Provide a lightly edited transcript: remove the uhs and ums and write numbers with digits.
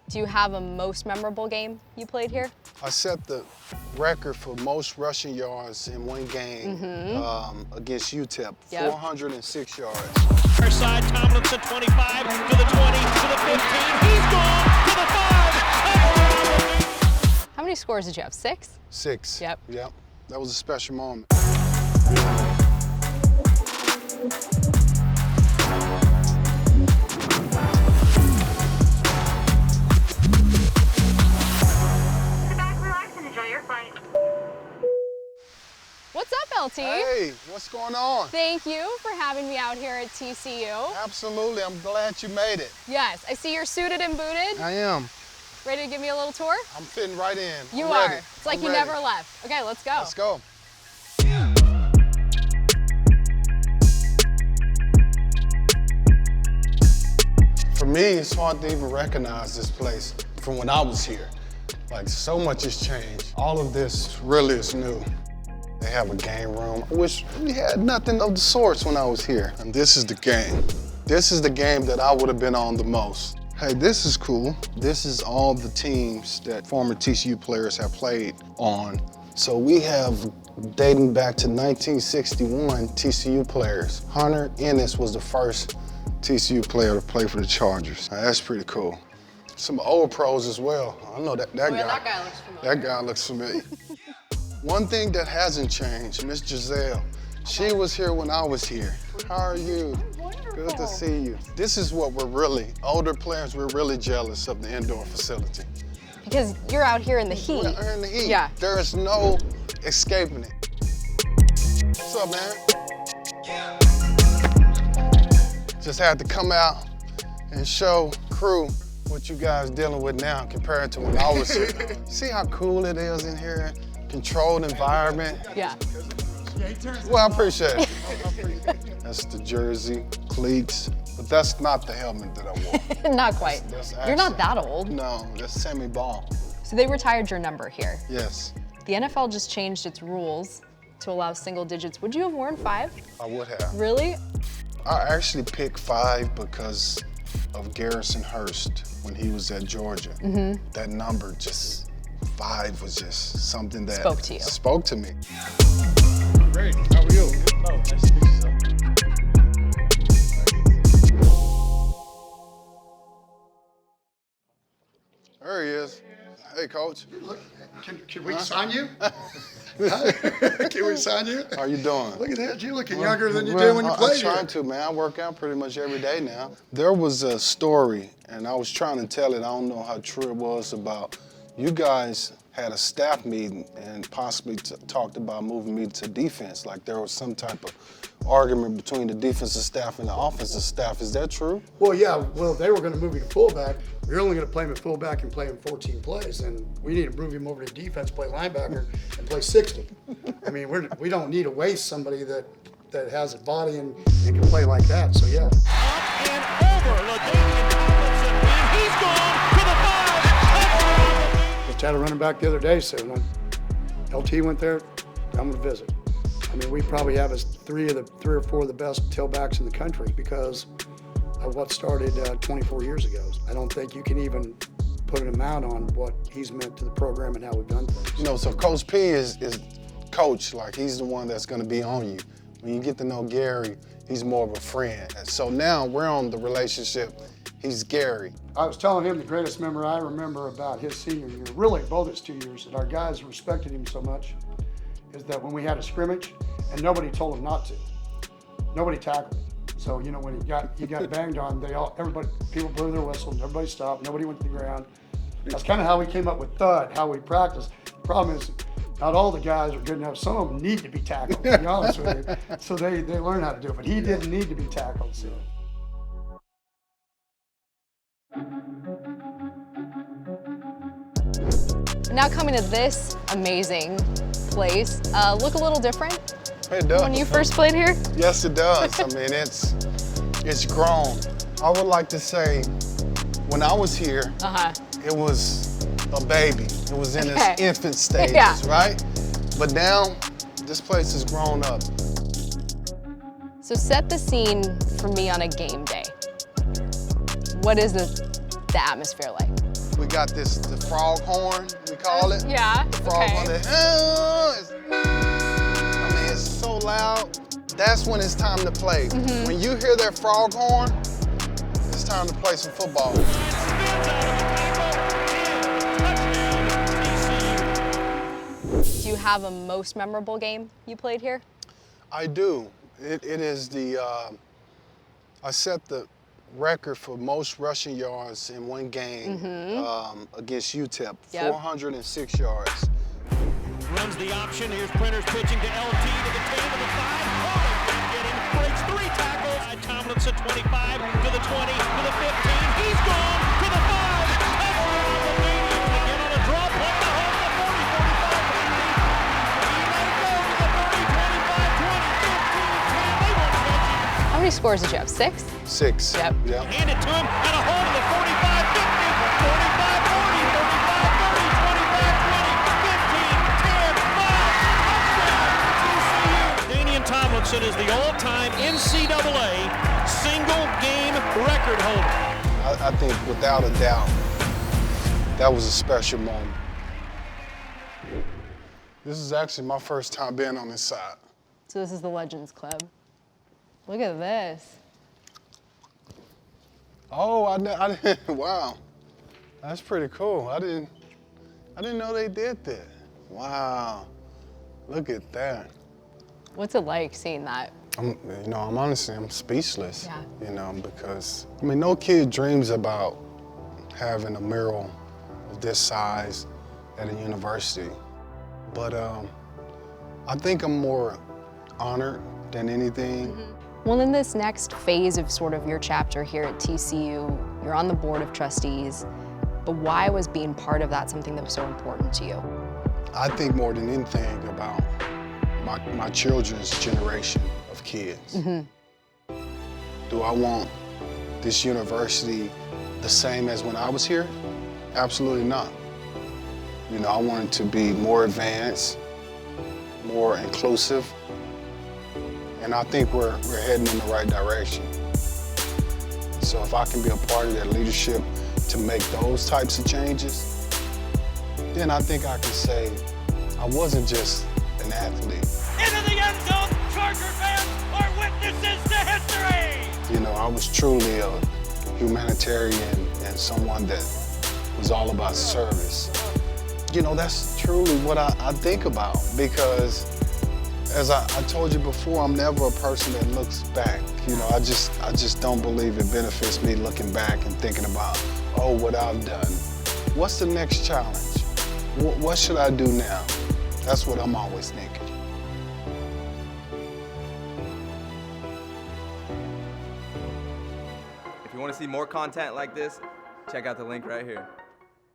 Do you have a most memorable game you played here? I set the record for most rushing yards in one game against UTEP, 406 yards. Far side, Tomlinson, 25, to the 20, to the 15. He's gone to the 5. How many scores did you have? 6? 6. Yep. Yep. That was a special moment. What's up, LT? Hey, what's going on? Thank you for having me out here at TCU. Absolutely, I'm glad you made it. Yes, I see you're suited and booted. I am. Ready to give me a little tour? I'm fitting right in. You I'm are. ready. It's like I'm you ready. never left. Okay, let's go. Let's go. For me, it's hard to even recognize this place from when I was here. Like, so much has changed. All of this really is new. They have a game room, which we had nothing of the sorts when I was here. And this is the game. This is the game that I would have been on the most. Hey, this is cool. This is all the teams that former TCU players have played on. So we have, dating back to 1961, TCU players. Hunter Ennis was the first TCU player to play for the Chargers. Now, that's pretty cool. Some old pros as well. I know that guy. That guy looks familiar. That guy looks familiar. One thing that hasn't changed, Miss Giselle. She was here when I was here. How are you? Wonderful. Good to see you. This is what we're really, older players, we're really jealous of the indoor facility. Because you're out here in the heat. We're in the heat. Yeah. There is no escaping it. What's up, man? Just had to come out and show crew what you guys dealing with now compared to when I was here. See how cool it is in here? Controlled environment. Yeah. Well, I appreciate it. That's the jersey, cleats, but that's not the helmet that I wore. Not quite. That's You're not actually- that old. No, that's Sammy Ball. So they retired your number here. Yes, The NFL just changed its rules to allow single digits. Would you have worn 5? I would have. Really? I actually picked 5 because of Garrison Hurst when he was at Georgia. That number, just 5 was just something that Spoke to you. Spoke to me. Great. How are you? Oh, nice to meet you, sir. There he is. Hey, Coach. Look, can we sign you? Can we sign you? How you doing? Look at that. You're looking younger than you Well, did when you I'm played trying here. to, man. I work out pretty much every day now. There was a story, and I was trying to tell it. I don't know how true it was about you guys had a staff meeting and possibly talked about moving me to defense. Like there was some type of argument between the defensive staff and the offensive staff. Is that true? Well, yeah. Well, they were going to move you to fullback. We were only going to play him at fullback and play him 14 plays, and we need to move him over to defense, play linebacker, and play 60. I mean, we don't need to waste somebody that has a body and can play like that. So yeah. Up and over, LaDainian Tomlinson, and he's gone to the 5. Just had a running back the other day, so when LT went there, I'm going to visit. I mean, we probably have as three or four of the best tailbacks in the country because of what started 24 years ago. I don't think you can even put an amount on what he's meant to the program and how we've done things. You know, so Coach P is coach, like he's the one that's gonna be on you. When you get to know Gary, he's more of a friend. And so now we're on the relationship, he's Gary. I was telling him the greatest memory I remember about his senior year, really both his 2 years, that our guys respected him so much, is that when we had a scrimmage and nobody told him not to, nobody tackled him. So, you know, when he got banged on, people blew their whistle, everybody stopped, nobody went to the ground. That's kind of how we came up with thud, how we practiced. The problem is, not all the guys are good enough. Some of them need to be tackled, to be honest with you. So they learn how to do it, but he didn't need to be tackled. So. Now coming to this amazing place, look a little different It does. when you first played here? Yes, it does. I mean, it's grown. I would like to say, when I was here, it was a baby. It was in its infant stages, right? But now, this place has grown up. So set the scene for me on a game day. What is the atmosphere like? We got the frog horn, we call it. Yeah, The frog okay. horn. I mean, it's so loud. That's when it's time to play. Mm-hmm. When you hear that frog horn, it's time to play some football. Do you have a most memorable game you played here? I do. It is I set the record for most rushing yards in one game against UTEP, Yep. 406 yards. Runs the option. Here's Printers pitching to LT to the 10 to the 5. Oh, they can't get him. Breaks 3 tackles. Tomlinson 25 to the 20 to the 15. He's gone to the 5. Touchdown, LaDainian. Again on a draw play to home. The 40, 45, 50. He may go to the 30, 25, 20, 15, 10. They won't catch him. How many scores did you have? 6? 6. Yep. Yep. Hand it to him at a hole to the 45, 50, 45, 40, 35, 30, 25, 20, 15, 10, 5. Touchdown, TCU. LaDainian Tomlinson is the all-time NCAA single-game record holder. I think without a doubt, that was a special moment. This is actually my first time being on this side. So this is the Legends Club. Look at this. Oh, I didn't, wow. That's pretty cool. I didn't know they did that. Wow, look at that. What's it like seeing that? I'm honestly, I'm speechless. Yeah. Because, I mean, no kid dreams about having a mural of this size at a university. But I think I'm more honored than anything. Well, in this next phase of sort of your chapter here at TCU, you're on the board of trustees, but why was being part of that something that was so important to you? I think more than anything about my children's generation of kids. Do I want this university the same as when I was here? Absolutely not. I want it to be more advanced, more inclusive, and I think we're heading in the right direction. So if I can be a part of that leadership to make those types of changes, then I think I can say I wasn't just an athlete. Into the end zone, Charger fans are witnesses to history. I was truly a humanitarian and someone that was all about service. That's truly what I think about, because as I told you before, I'm never a person that looks back. I just don't believe it benefits me looking back and thinking about, oh, what I've done. What's the next challenge? What should I do now? That's what I'm always thinking. If you want to see more content like this, check out the link right here.